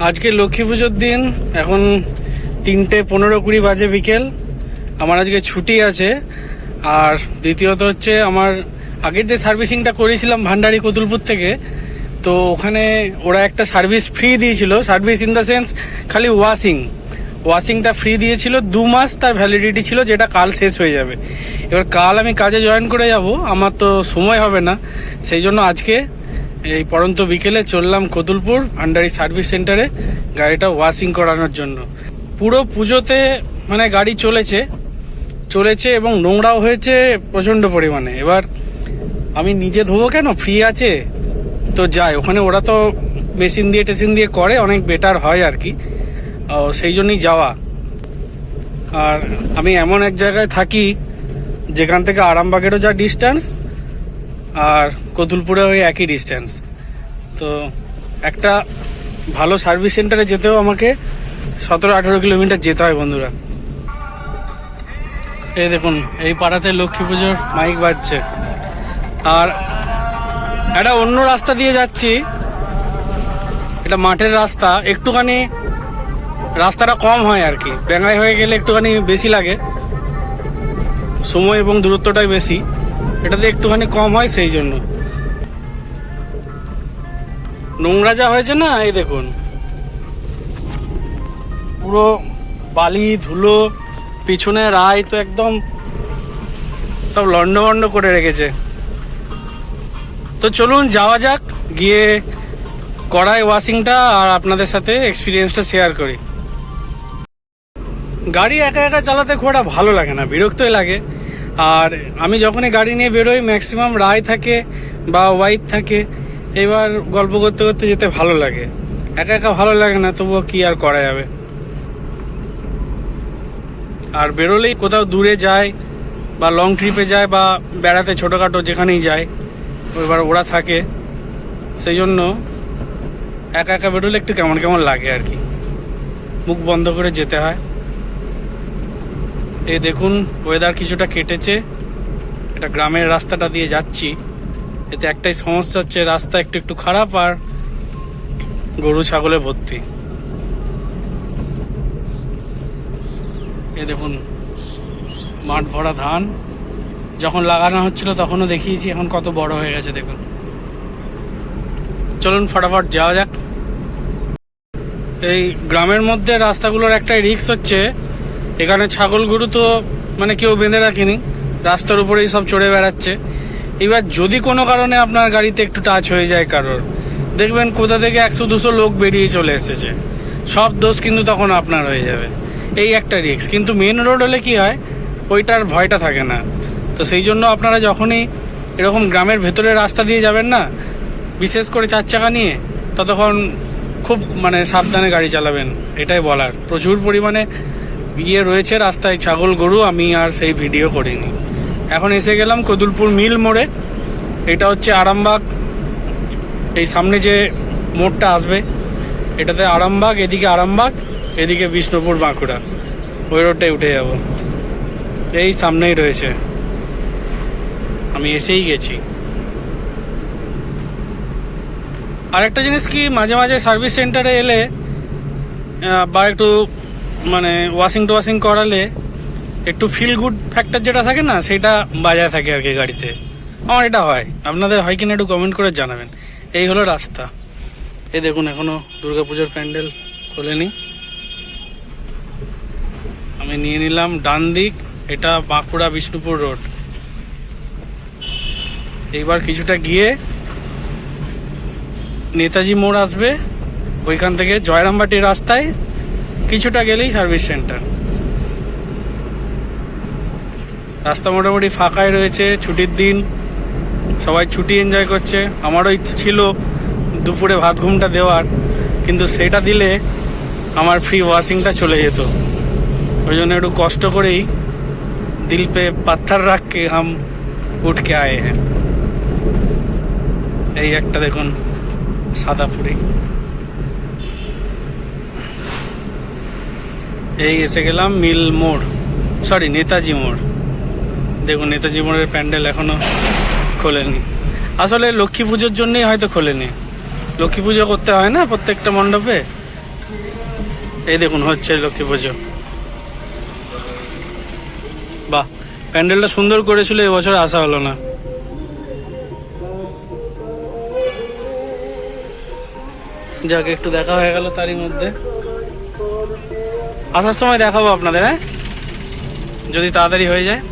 আজকে লক্ষ্মী পুজোর দিন, এখন 3:15-20 বাজে বিকেল। আমার আজকে ছুটি আছে। আর দ্বিতীয়ত হচ্ছে, আমার আগের যে সার্ভিসিংটা করেছিলাম ভান্ডারি কতুলপুর থেকে, তো ওখানে ওরা একটা সার্ভিস ফ্রি দিয়েছিল। সার্ভিস ইন দ্য সেন্স খালি ওয়াশিংটা ফ্রি দিয়েছিল। 2 মাস তার ভ্যালিডিটি ছিল, যেটা কাল শেষ হয়ে যাবে। এবার কাল আমি কাজে জয়েন করে যাব, আমার তো সময় হবে না। সেই জন্য আজকে এই পরন্ত বিকেলে চললাম কতুলপুর ভান্ডারি সার্ভিস সেন্টারে গাড়িটা ওয়াশিং করানোর জন্য। পুরো পুজোতে মানে গাড়ি চলেছে এবং নোংরাও হয়েছে প্রচণ্ড পরিমাণে। এবার আমি নিজে ধোবো কেন, ফ্রি আছে তো যাই, ওখানে ওরা তো মেশিন দিয়ে করে, অনেক বেটার হয় আর কি। সেই জন্যই যাওয়া। আর আমি এমন এক জায়গায় থাকি যেখান থেকে আরামবাগেরও যা ডিস্টেন্স আর কতুলপুরে ওই একই ডিস্টেন্স। তো একটা ভালো সার্ভিস সেন্টারে যেতেও আমাকে 17-18 কিলোমিটার যেতে হয় বন্ধুরা। এই দেখুন, এই পাড়াতে লক্ষ্মী পুজোর মাইক বাজছে। আর একটা অন্য রাস্তা দিয়ে যাচ্ছি, এটা মাঠের রাস্তা, একটুখানি রাস্তাটা কম হয় আর কি। ব্যাঙ্গাই হয়ে গেলে একটুখানি বেশি লাগে সময় এবং দূরত্বটাই বেশি, এটাতে একটুখানি কম হয়, সেই জন্য। নোংরা যা হয়েছে না, এই দেখুন পুরো বালি ধুলো, পিছনে রায় তো একদম সব লন্ডভন্ড করে রেখেছে। তো চলুন যাওয়া যাক, গিয়ে কড়াই ওয়াশিংটা আর আপনাদের সাথে এক্সপিরিয়েন্সটা শেয়ার করি। গাড়ি একা একা চালাতে খুব একটা ভালো লাগে না, বিরক্তই লাগে। আর আমি যখনই গাড়ি নিয়ে বেরোই, ম্যাক্সিমাম রায় থাকে বা ওয়াইফ থাকে, এবার গল্প করতে করতে যেতে ভালো লাগে। একা একা ভালো লাগে না, তবুও কি আর করা যাবে। আর বেরোলেই কোথাও দূরে যায় বা লং ট্রিপে যায় বা বেড়াতে ছোটোখাটো যেখানেই যায়, এবার ওরা থাকে, সেই জন্য একা একা বেরোলে একটু কেমন কেমন লাগে আর কি, মুখ বন্ধ করে যেতে হয়। এই দেখুন, ওয়েদার কিছুটা কেটেছে, এটা গ্রামের রাস্তাটা দিয়ে যাচ্ছি। এতে একটাই সমস্যা হচ্ছে, রাস্তা একটু খারাপ আর গরু ছাগলে ভর্তি। এই দেখুন, মাঠ ভরা ধান, যখন লাগানো হচ্ছিল তখনও দেখিয়েছি, এখন কত বড় হয়ে গেছে দেখুন। চলুন ফটাফট যাওয়া যাক। এই গ্রামের মধ্যে রাস্তাগুলোর একটাই রিস্ক হচ্ছে, এখানে ছাগল গরু তো মানে কেউ বেঁধে রাখেনি, রাস্তার উপরেই সব চড়ে বেড়াচ্ছে। এবার যদি কোনো কারণে আপনার গাড়িতে একটু টাচ হয়ে যায় কারোর, দেখবেন কোথা থেকে 100-200 লোক বেরিয়ে চলে এসেছে, সব দোষ কিন্তু তখন আপনার হয়ে যাবে। এই একটা রিস্ক। কিন্তু মেন রোড হলে কি হয়, ওইটার ভয়টা থাকে না। তো সেই জন্য আপনারা যখনই এরকম গ্রামের ভেতরে রাস্তা দিয়ে যাবেন না, বিশেষ করে 4 চাকা নিয়ে, ততক্ষণ খুব মানে সাবধানে গাড়ি চালাবেন, এটাই বলার। প্রচুর পরিমাণে রয়েছে রাস্তায় ছাগল গরু, আমি আর সেই ভিডিও করিনি। এখন এসে গেলাম কতুলপুর মিল মোড়ে। এটা হচ্ছে আরামবাগ, এই সামনে যে মোড়টা আসবে এটাতে আরামবাগ, এদিকে আরামবাগ, এদিকে বিষ্ণুপুর বাঁকুড়া, ওই রোডটায় উঠে যাব। এই সামনেই রয়েছে, আমি এসেই গেছি। আর একটা জিনিস কি, মাঝে মাঝে সার্ভিস সেন্টারে এলে বা একটু মানে ওয়াশিং করালে একটু ফিল গুড ফ্যাক্টর যেটা থাকে না, সেটা বাজায় থাকে আর কি গাড়িতে। আমার এটা হয়, আপনাদের হয় কিনা একটু কমেন্ট করে জানাবেন। এই হলো রাস্তা। এই দেখুন, এখনো দুর্গাপুজোর প্যান্ডেল খোলেনি। আমি নিয়ে নিলাম ডান দিক, এটা বাঁকুড়া বিষ্ণুপুর রোড। এইবার কিছুটা গিয়ে নেতাজি মোড় আসবে, ওইখান থেকে জয়রামবাটির রাস্তায় কিছুটা গেলেই সার্ভিস সেন্টার। রাস্তা মোটামুটি ফাঁকাই রয়েছে, ছুটির দিন, সবাই ছুটি এনজয় করছে। আমারও ইচ্ছে ছিল দুপুরে ভাত ঘুমটা দেওয়ার, কিন্তু সেটা দিলে আমার ফ্রি ওয়াশিংটা চলে যেত। ওই জন্য একটু কষ্ট করেই দিল পে পাথর রাখ কে হাম উঠ কে আয়ে হ্যাঁ। এই একটা দেখুন সাদা পুরি। এই এসে গেলাম মিল মোড়, সরি নেতাজি মোড়। দেখুন, নেতাজি মোড়ের প্যান্ডেল এখনো খোলেনি। আসলে লক্ষ্মী পুজোর জন্যই হয়তো খোলেনি, লক্ষ্মী পুজো করতে হয় না প্রত্যেকটা মণ্ডপে, এই দেখুন হচ্ছে লক্ষ্মী পুজো। বাহ, প্যান্ডেলটা সুন্দর করেছিল, এবছর আসা হলো না। যাক, একটু দেখা হয়ে গেল তারই মধ্যে। আসার সময় দেখাবো আপনাদের, হ্যাঁ, যদি তাড়াতাড়ি হয়ে যায়।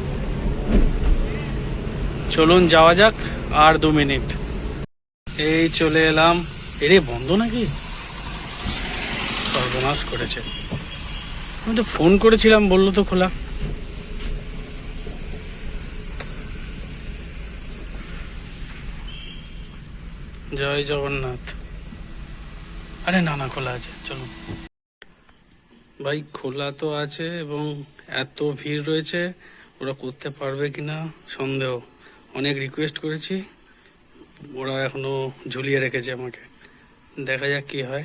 চলুন যাওয়া যাক, আর 2 মিনিট। এই চলে এলাম। এরে বন্ধ নাকি? সর্বনাশ করেছে। আমি তো ফোন করেছিলাম, বললো তো খোলা। জয় জগন্নাথ। আরে না না, খোলা আছে, চলুন। ভাই খোলা তো আছে, এবং এত ভিড় রয়েছে, ওরা করতে পারবে কিনা সন্দেহ। অনেক রিকোয়েস্ট করেছি, ওরা এখনো ঝুলিয়ে রেখেছে আমাকে। দেখা যাক কি হয়।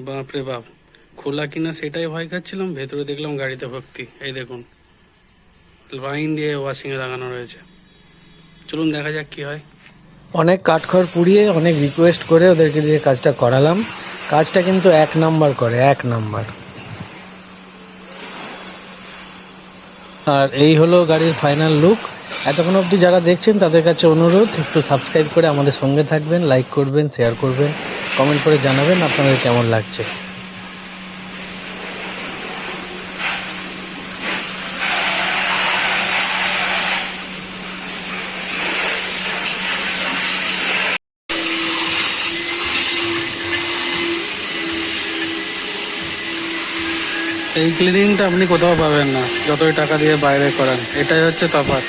বাপরে বাপ, খোলা কিনা সেটাই ভয় খাচ্ছিলাম। ভেতরে দেখলাম গাড়িতে ভর্তি। এই দেখুন, লাইন দিয়ে ওয়াশিংয়ে লাগানো রয়েছে। চলুন দেখা যাক কি হয়। অনেক কাঠখড় পুড়িয়ে অনেক রিকোয়েস্ট করে ওদেরকে দিয়ে কাজটা করালাম। কাজটা কিন্তু 1 নাম্বার করে, 1 নাম্বার। আর এই হলো গাড়ির ফাইনাল লুক। এতক্ষণ অবধি যারা দেখছেন তাদের কাছে অনুরোধ, একটু সাবস্ক্রাইব করে আমাদের সঙ্গে থাকবেন, লাইক করবেন, শেয়ার করবেন, কমেন্ট করে জানাবেন আপনাদের কেমন লাগছে। এই ক্লিনিংটা আপনি কোথাও পাবেন না, যতই টাকা দিয়ে বাইরে করান। এটাই হচ্ছে তফাৎ।